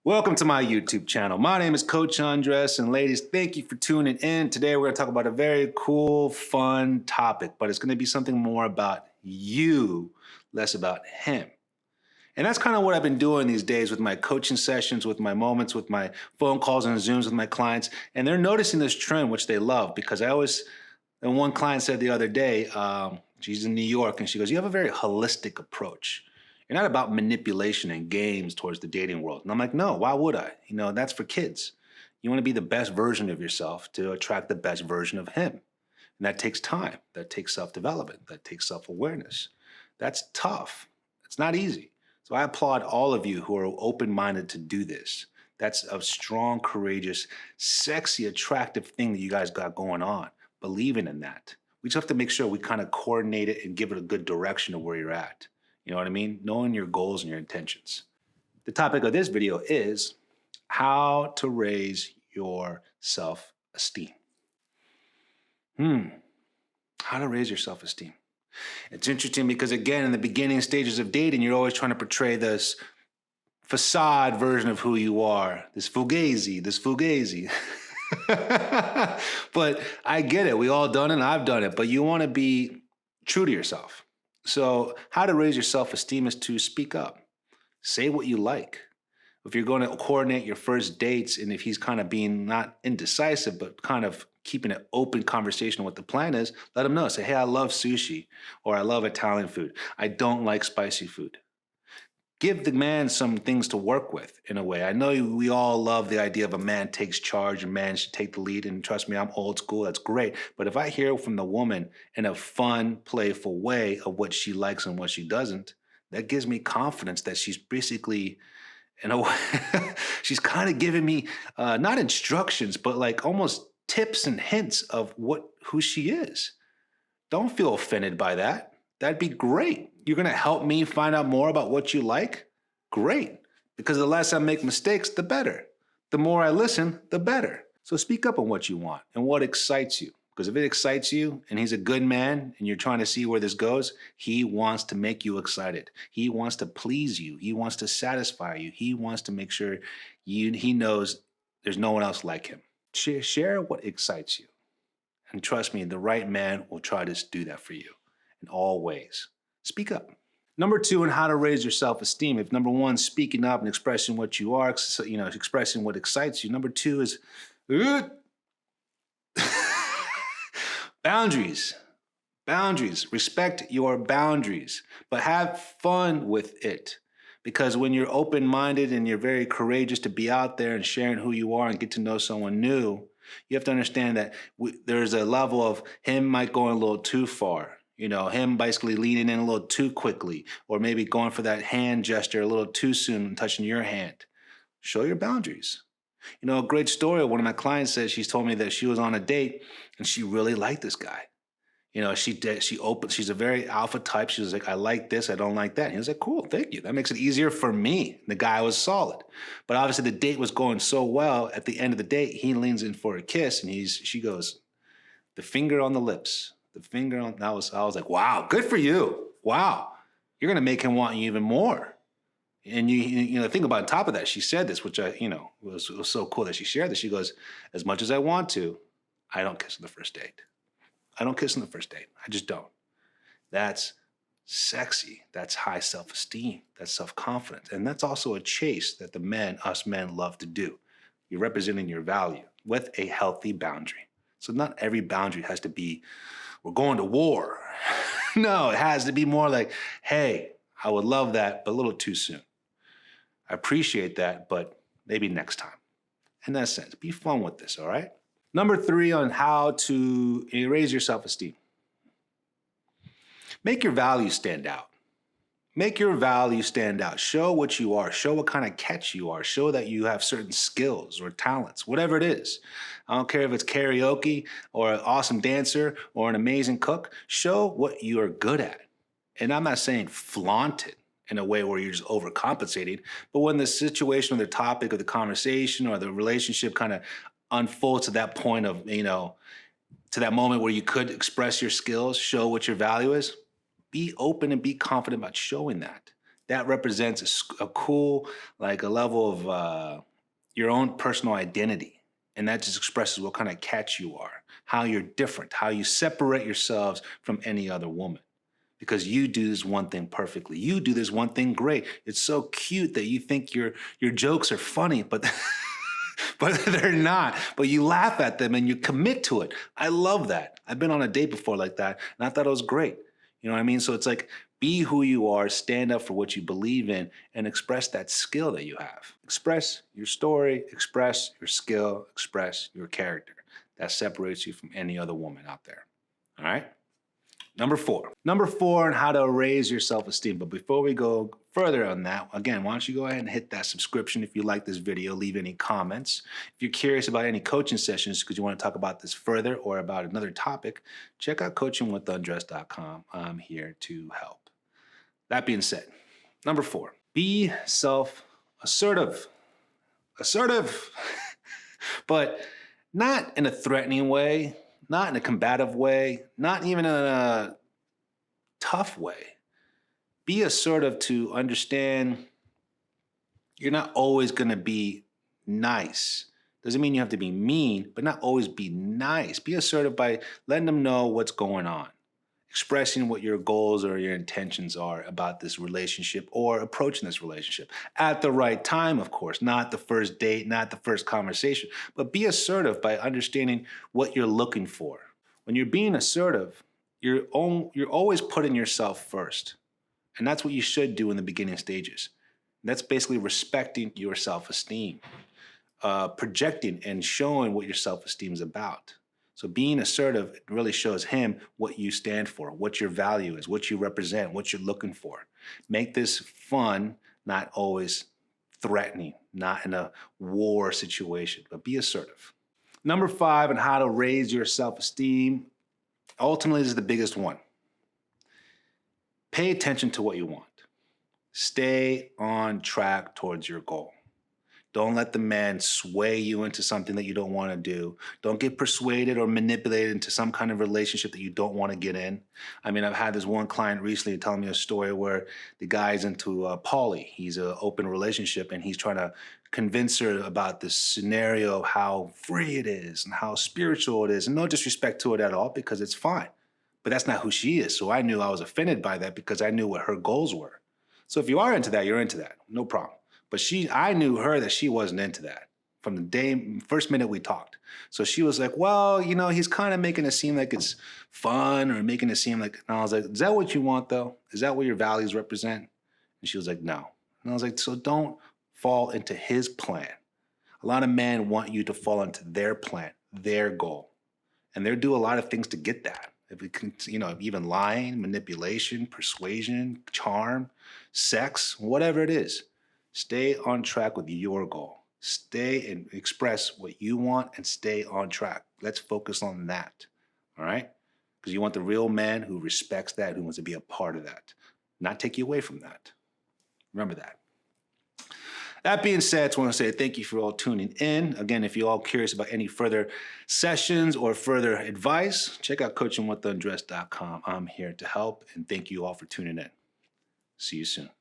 Welcome to my YouTube channel. My name is Coach Andres, and ladies, thank you for tuning in. Today we're going to talk about a very cool, fun topic, but it's going to be something more about you, less about him. And that's kind of what I've been doing these days with my coaching sessions, with my moments, with my phone calls and Zooms with my clients. And they're noticing this trend, which they love, because and one client said the other day, she's in New York, and she goes, "You have a very holistic approach. You're not about manipulation and games towards the dating world." And I'm like, no, why would I? That's for kids. You want to be the best version of yourself to attract the best version of him. And that takes time. That takes self-development. That takes self-awareness. That's tough. It's not easy. So I applaud all of you who are open-minded to do this. That's a strong, courageous, sexy, attractive thing that you guys got going on. Believing in that. We just have to make sure we kind of coordinate it and give it a good direction of where you're at. You know what I mean? Knowing your goals and your intentions. The topic of this video is how to raise your self-esteem. How to raise your self-esteem. It's interesting because, again, in the beginning stages of dating, you're always trying to portray this facade version of who you are, this fugazi. But I get it. We all done it, and I've done it. But you want to be true to yourself. So how to raise your self-esteem is to speak up. Say what you like. If you're going to coordinate your first dates, and if he's kind of being not indecisive, but kind of keeping an open conversation on what the plan is, let him know. Say, hey, I love sushi, or I love Italian food. I don't like spicy food. Give the man some things to work with in a way. I know we all love the idea of a man takes charge, and man should take the lead. And trust me, I'm old school. That's great. But if I hear from the woman in a fun, playful way of what she likes and what she doesn't, that gives me confidence that she's basically, in a way, she's kind of giving me not instructions, but like almost tips and hints of who she is. Don't feel offended by that. That'd be great. You're going to help me find out more about what you like? Great. Because the less I make mistakes, the better. The more I listen, the better. So speak up on what you want and what excites you. Because if it excites you and he's a good man and you're trying to see where this goes, he wants to make you excited. He wants to please you. He wants to satisfy you. He wants to make sure he knows there's no one else like him. Share what excites you. And trust me, the right man will try to do that for you in all ways. Speak up. Number 2, on how to raise your self-esteem. If number 1, speaking up and expressing what you are, expressing what excites you. Number 2 is boundaries. Boundaries. Respect your boundaries, but have fun with it. Because when you're open-minded and you're very courageous to be out there and sharing who you are and get to know someone new, you have to understand that there's a level of him might go a little too far. Him basically leaning in a little too quickly, or maybe going for that hand gesture a little too soon and touching your hand. Show your boundaries. A great story. One of my clients said she's told me that she was on a date and she really liked this guy. She's a very alpha type. She was like, I like this, I don't like that. And he was like, cool, thank you. That makes it easier for me. The guy was solid. But obviously the date was going so well, at the end of the date, he leans in for a kiss and she goes, the finger on the lips. I was like, wow, good for you. Wow. You're going to make him want you even more. And you think about on top of that, she said this, which was so cool that she shared this. She goes, as much as I want to, I don't kiss on the first date. I don't kiss on the first date. I just don't. That's sexy. That's high self-esteem. That's self-confidence. And that's also a chase that us men love to do. You're representing your value with a healthy boundary. So not every boundary has to be, we're going to war. No, it has to be more like, hey, I would love that, but a little too soon. I appreciate that, but maybe next time. In that sense, be fun with this, all right? Number 3 on how to raise your self-esteem. Make your values stand out. Make your value stand out. Show what you are. Show what kind of catch you are. Show that you have certain skills or talents, whatever it is. I don't care if it's karaoke or an awesome dancer or an amazing cook. Show what you are good at. And I'm not saying flaunt it in a way where you're just overcompensating, but when the situation or the topic of the conversation or the relationship kind of unfolds to that point of, to that moment where you could express your skills, show what your value is, be open and be confident about showing that. That represents a cool, like a level of your own personal identity. And that just expresses what kind of catch you are, how you're different, how you separate yourselves from any other woman. Because you do this one thing perfectly. You do this one thing great. It's so cute that you think your jokes are funny, but but they're not. But you laugh at them and you commit to it. I love that. I've been on a date before like that, and I thought it was great. You know what I mean? So it's like, be who you are, stand up for what you believe in, and express that skill that you have. Express your story, express your skill, express your character. That separates you from any other woman out there. All right? Number four on how to raise your self-esteem. But before we go further on that, again, why don't you go ahead and hit that subscription if you like this video, leave any comments. If you're curious about any coaching sessions because you want to talk about this further or about another topic, check out coachingwithundress.com. I'm here to help. That being said, number 4, be self-assertive. Assertive, but not in a threatening way, not in a combative way, not even in a tough way. Be assertive to understand you're not always going to be nice. Doesn't mean you have to be mean, but not always be nice. Be assertive by letting them know what's going on, expressing what your goals or your intentions are about this relationship or approaching this relationship at the right time, of course, not the first date, not the first conversation, but be assertive by understanding what you're looking for. When you're being assertive, you're always putting yourself first. And that's what you should do in the beginning stages. That's basically respecting your self-esteem, projecting and showing what your self-esteem is about. So being assertive really shows him what you stand for, what your value is, what you represent, what you're looking for. Make this fun, not always threatening, not in a war situation, but be assertive. Number 5 on how to raise your self-esteem, ultimately is the biggest one. Pay attention to what you want. Stay on track towards your goal. Don't let the man sway you into something that you don't want to do. Don't get persuaded or manipulated into some kind of relationship that you don't want to get in. I mean, I've had this one client recently telling me a story where the guy's into poly. He's an open relationship, and he's trying to convince her about this scenario of how free it is and how spiritual it is. And no disrespect to it at all, because it's fine. But that's not who she is. So I knew I was offended by that because I knew what her goals were. So if you are into that, you're into that. No problem. But I knew her that she wasn't into that from the first minute we talked. So she was like, well, he's kind of making it seem like it's fun or making it seem like, and I was like, is that what you want though? Is that what your values represent? And she was like, no. And I was like, so don't fall into his plan. A lot of men want you to fall into their plan, their goal. And they'll do a lot of things to get that. If we can, even lying, manipulation, persuasion, charm, sex, whatever it is. Stay on track with your goal. Stay and express what you want and stay on track. Let's focus on that, all right? Because you want the real man who respects that, who wants to be a part of that, not take you away from that. Remember that. That being said, I just want to say thank you for all tuning in. Again, if you're all curious about any further sessions or further advice, check out coachingwithundress.com. I'm here to help, and thank you all for tuning in. See you soon.